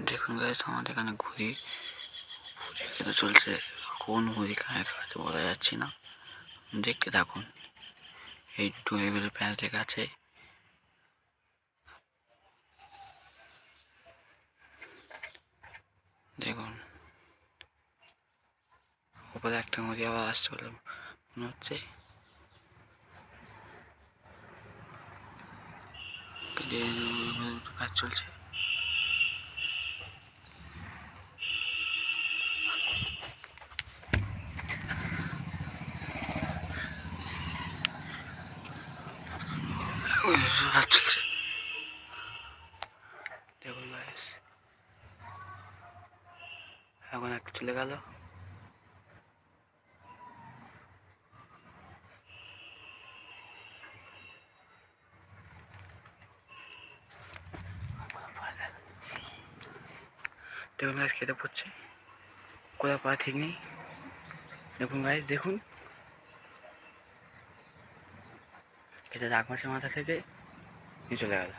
দেখুন গাইস, আমাদের এখানে ঘুড়ি খেতে চলছে। কোন ঘুড়ি কানে খাওয়াতে বলা যাচ্ছে না, দেখতে থাকুন। এই দুটো এগুলো প্যাঁচ লেখা আছে। দেখুন উপরে একটা মুরগি আবার আসছে বলে মনে হচ্ছে। কাজ চলছে। দেখুন গাইস, এখন একটা চলে গেল। দেখুন গাইস, খেতে পড়ছে, কোথাও পা ঠিক নেই। দেখুন গাইস, দেখুন এটা রাগ মাসের মাথা থেকে নিয়ে চলে গেল।